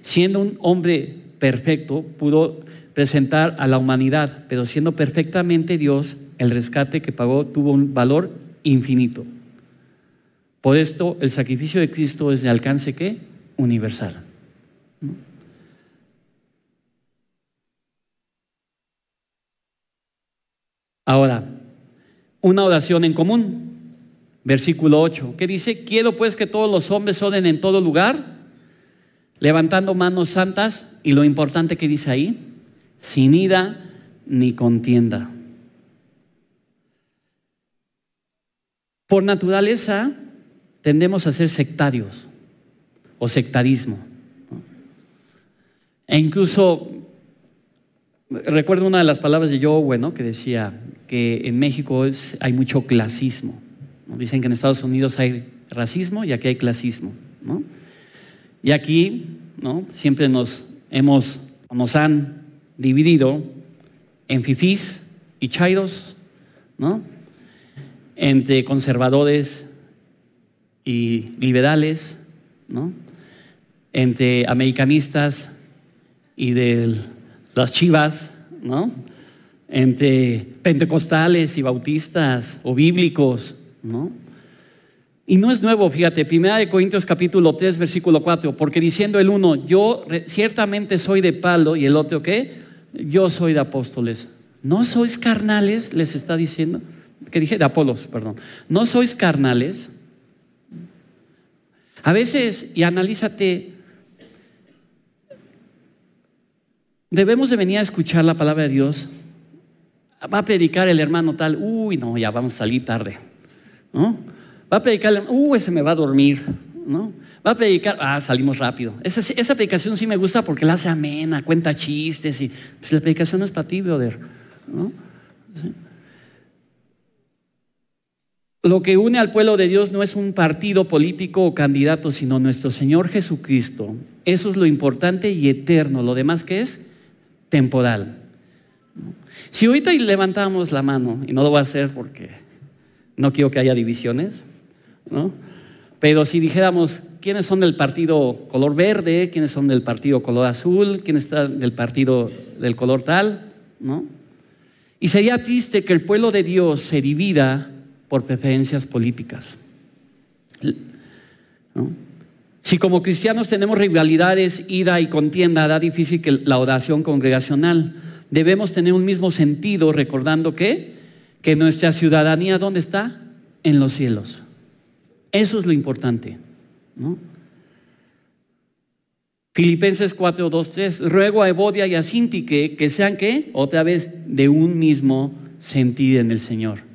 Speaker 1: Siendo un hombre perfecto, pudo presentar a la humanidad, pero siendo perfectamente Dios, el rescate que pagó tuvo un valor infinito. Por esto, el sacrificio de Cristo es de alcance, ¿qué? Universal, ¿no? Ahora, una oración en común, versículo 8, que dice, quiero pues que todos los hombres oren en todo lugar, levantando manos santas, y lo importante que dice ahí, sin ira ni contienda. Por naturaleza tendemos a ser sectarios o sectarismo, ¿no? E incluso recuerdo una de las palabras de Joe, ¿no?, que decía que en México hay mucho clasismo, ¿no? Dicen que en Estados Unidos hay racismo y aquí hay clasismo, ¿no? Y aquí, ¿no?, siempre nos han dividido en fifís y chairos, ¿no?, entre conservadores y liberales, ¿no?, entre americanistas y de las Chivas, ¿no?, entre pentecostales y bautistas o bíblicos, ¿no? Y no es nuevo, fíjate, 1 Corintios capítulo 3, versículo 4, porque diciendo el uno, yo ciertamente soy de Pablo, y el otro, ¿qué? Yo soy de apóstoles. ¿No sois carnales? Les está diciendo, que dije de Apolos, perdón. ¿No sois carnales? A veces, y analízate, debemos de venir a escuchar la palabra de Dios. Va a predicar el hermano tal, uy, no, ya vamos a salir tarde, ¿no? Va a predicar, ese me va a dormir, ¿no? Va a predicar, salimos rápido. Esa predicación sí me gusta porque la hace amena, cuenta chistes, y pues la predicación no es para ti, brother, ¿no? ¿Sí? Lo que une al pueblo de Dios no es un partido político o candidato, sino nuestro Señor Jesucristo. Eso es lo importante y eterno. Lo demás, ¿qué es? Temporal. Si ahorita levantamos la mano, y no lo voy a hacer porque no quiero que haya divisiones, ¿no? Pero si dijéramos, ¿quiénes son del partido color verde? ¿Quiénes son del partido color azul? ¿Quiénes están del partido del color tal? ¿No? Y sería triste que el pueblo de Dios se divida por preferencias políticas, ¿no? Si como cristianos tenemos rivalidades, ira y contienda, hará difícil que la oración congregacional. Debemos tener un mismo sentido, recordando que nuestra ciudadanía, ¿dónde está? En los cielos. Eso es lo importante, ¿no? Filipenses 4, 2, 3. Ruego a Evodia y a Síntique que sean, ¿qué? Otra vez, de un mismo sentir en el Señor.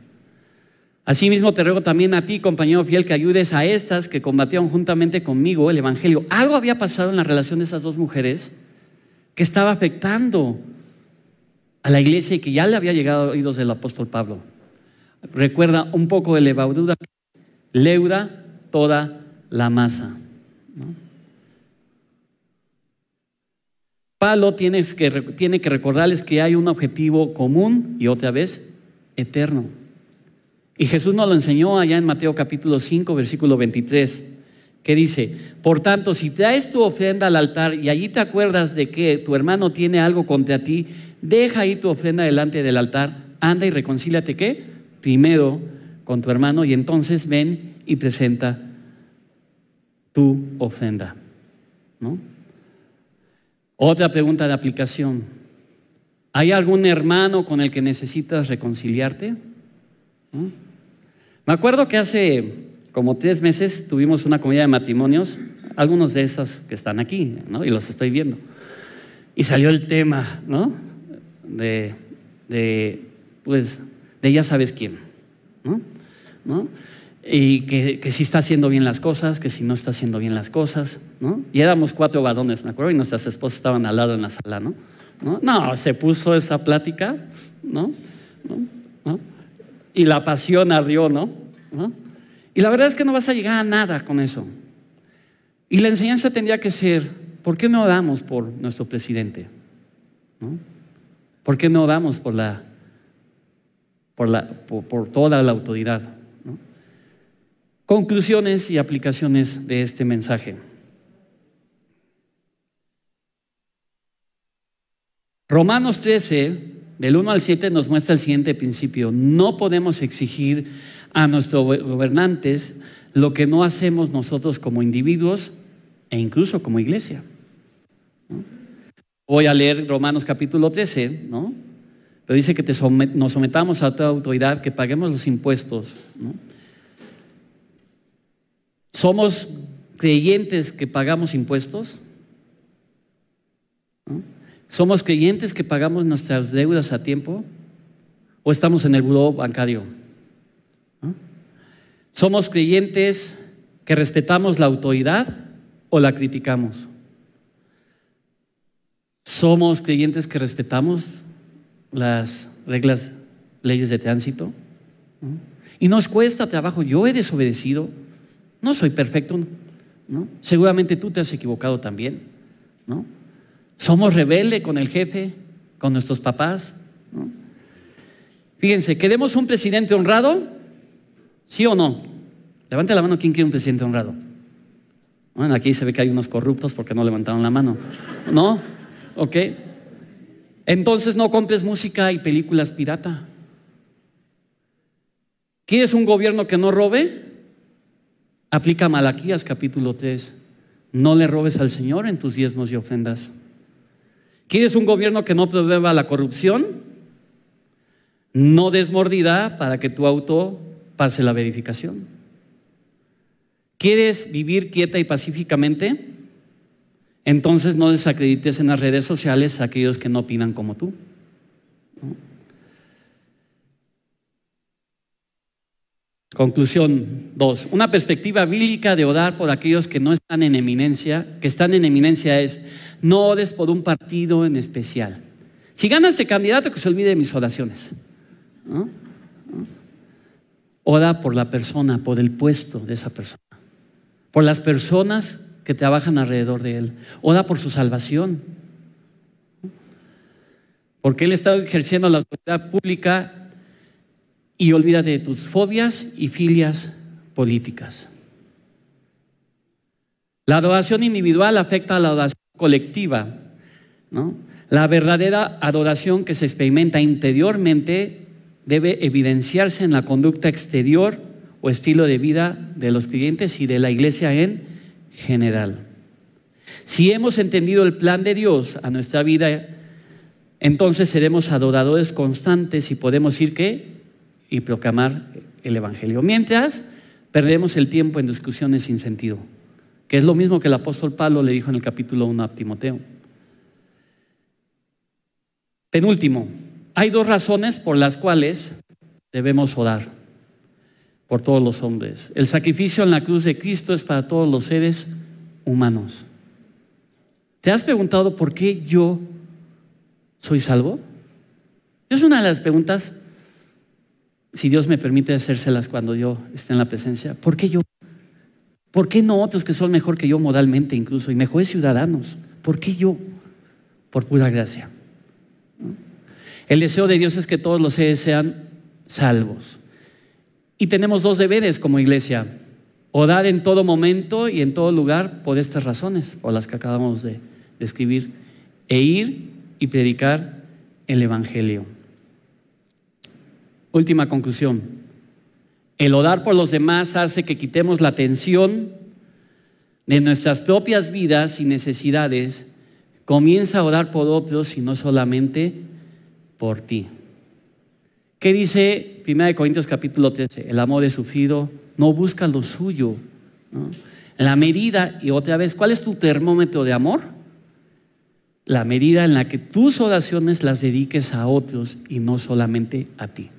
Speaker 1: Asimismo te ruego también a ti, compañero fiel, que ayudes a estas que combatieron juntamente conmigo el evangelio. Algo había pasado en la relación de esas dos mujeres que estaba afectando a la iglesia y que ya le había llegado a oídos del apóstol Pablo. Recuerda un poco de levadura, leuda toda la masa, ¿no? Pablo tiene que recordarles que hay un objetivo común y otra vez eterno. Y Jesús nos lo enseñó allá en Mateo capítulo 5, versículo 23, que dice, por tanto, si traes tu ofrenda al altar y allí te acuerdas de que tu hermano tiene algo contra ti, deja ahí tu ofrenda delante del altar, anda y reconcíliate, ¿qué? Primero con tu hermano y entonces ven y presenta tu ofrenda, ¿no? Otra pregunta de aplicación. ¿Hay algún hermano con el que necesitas reconciliarte? ¿No? Me acuerdo que hace como 3 meses tuvimos una comunidad de matrimonios, algunos de esos que están aquí, ¿no? Y los estoy viendo. Y salió el tema, ¿no? Pues, de ya sabes quién, ¿no? Y que si está haciendo bien las cosas, que si no está haciendo bien las cosas, ¿no? Y éramos 4 varones, me acuerdo, y nuestras esposas estaban al lado en la sala, ¿no? No, se puso esa plática, ¿no? Y la pasión ardió, ¿no? Y la verdad es que no vas a llegar a nada con eso. Y la enseñanza tendría que ser, ¿por qué no oramos por nuestro presidente? ¿No? ¿Por qué no oramos por toda la autoridad? ¿No? Conclusiones y aplicaciones de este mensaje. Romanos 13, del 1 al 7, nos muestra el siguiente principio. No podemos exigir a nuestros gobernantes lo que no hacemos nosotros como individuos e incluso como iglesia, ¿no? Voy a leer Romanos capítulo 13, ¿no? Pero dice que nos sometamos a toda autoridad, que paguemos los impuestos, ¿no? ¿Somos creyentes que pagamos impuestos? ¿No? ¿Somos creyentes que pagamos nuestras deudas a tiempo? ¿O estamos en el buró bancario? ¿No? ¿Somos creyentes que respetamos la autoridad o la criticamos? ¿Somos creyentes que respetamos las reglas, leyes de tránsito? ¿No? Y nos cuesta trabajo. Yo he desobedecido, no soy perfecto, ¿no? Seguramente tú te has equivocado también, ¿no? ¿Somos rebeldes con el jefe, con nuestros papás, ¿no? Fíjense, ¿queremos un presidente honrado? ¿Sí o no? Levante la mano, ¿quién quiere un presidente honrado? Bueno, aquí se ve que hay unos corruptos porque no levantaron la mano, ¿no? Ok. Entonces no compres música y películas pirata. ¿Quieres un gobierno que no robe? Aplica Malaquías capítulo 3. No le robes al Señor en tus diezmos y ofrendas. ¿Quieres un gobierno que no promueva la corrupción? No des mordida para que tu auto pase la verificación. ¿Quieres vivir quieta y pacíficamente? Entonces no desacredites en las redes sociales a aquellos que no opinan como tú, ¿no? Conclusión 2. Una perspectiva bíblica de orar por aquellos que no están en eminencia, que están en eminencia es: no ores por un partido en especial. Si gana este candidato, que se olvide de mis oraciones, ¿no? Ora por la persona, por el puesto de esa persona, por las personas que trabajan alrededor de él. Ora por su salvación, porque él está ejerciendo la autoridad pública. Y olvídate de tus fobias y filias políticas. La adoración individual afecta a la adoración colectiva, ¿no? La verdadera adoración que se experimenta interiormente debe evidenciarse en la conducta exterior o estilo de vida de los creyentes y de la iglesia en general. Si hemos entendido el plan de Dios a nuestra vida, entonces seremos adoradores constantes y podemos ir ¿qué? Y proclamar el evangelio. Mientras, perdemos el tiempo en discusiones sin sentido, que es lo mismo que el apóstol Pablo le dijo en el capítulo 1 a Timoteo. Penúltimo, hay 2 razones por las cuales debemos orar por todos los hombres. El sacrificio en la cruz de Cristo es para todos los seres humanos. ¿Te has preguntado por qué yo soy salvo? Es una de las preguntas, si Dios me permite hacérselas cuando yo esté en la presencia. ¿Por qué yo? ¿Por qué no otros que son mejor que yo moralmente incluso y mejores ciudadanos? ¿Por qué yo? Por pura gracia, ¿no? El deseo de Dios es que todos los seres sean salvos. Y tenemos 2 deberes como iglesia: orar en todo momento y en todo lugar por estas razones, por las que acabamos de describir, e ir y predicar el evangelio. Última conclusión: el orar por los demás hace que quitemos la tensión de nuestras propias vidas y necesidades. Comienza a orar por otros y no solamente por ti. ¿Qué dice 1 Corintios capítulo 13? El amor es sufrido, no busca lo suyo, ¿no? La medida, y otra vez, ¿cuál es tu termómetro de amor? la medida en la que tus oraciones las dediques a otros y no solamente a ti.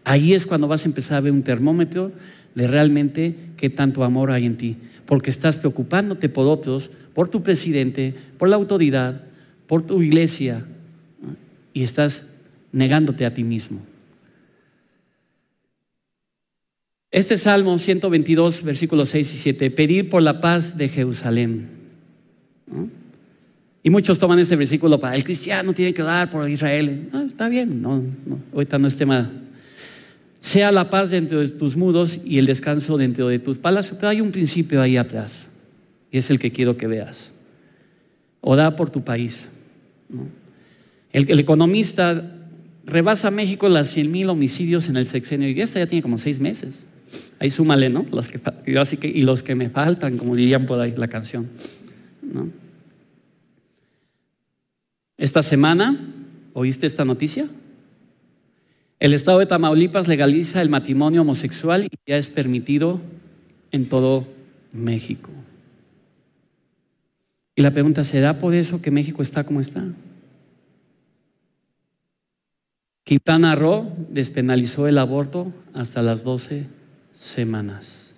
Speaker 1: Ahí es cuando vas a empezar a ver un termómetro de realmente qué tanto amor hay en ti, porque estás preocupándote por otros, por tu presidente, por la autoridad, por tu iglesia, ¿no? Y estás negándote a ti mismo. Este Salmo 122, versículos 6 y 7, pedir por la paz de Jerusalén, ¿no? Y muchos toman este versículo para el cristiano tiene que orar por Israel. Está bien, no, ahorita no es tema. Sea la paz dentro de tus muros y el descanso dentro de tus palacios. Pero hay un principio ahí atrás, y es el que quiero que veas. Orar por tu país, ¿no? El economista rebasa México las 100,000 homicidios en el sexenio, y esta ya tiene como 6 meses. Ahí súmale, ¿no? Y los que me faltan, como dirían por ahí la canción, ¿no? Esta semana, ¿oíste esta noticia? El estado de Tamaulipas legaliza el matrimonio homosexual y ya es permitido en todo México. Y la pregunta, ¿será por eso que México está como está? Quintana Roo despenalizó el aborto hasta las 12 semanas.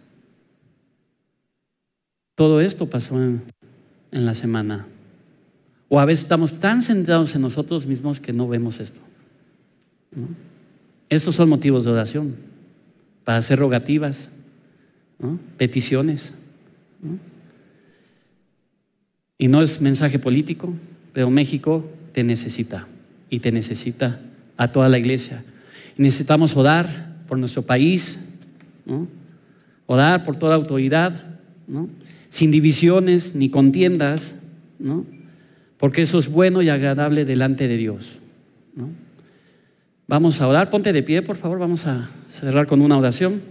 Speaker 1: Todo esto pasó en la semana. O a veces estamos tan centrados en nosotros mismos que no vemos esto, ¿no? Estos son motivos de oración, para hacer rogativas, ¿no? Peticiones, ¿no? Y no es mensaje político, pero México te necesita y te necesita a toda la iglesia. Y necesitamos orar por nuestro país, ¿no? Orar por toda autoridad, ¿no? Sin divisiones ni contiendas, ¿no? Porque eso es bueno y agradable delante de Dios, ¿no? Vamos a orar, ponte de pie, por favor, vamos a cerrar con una oración.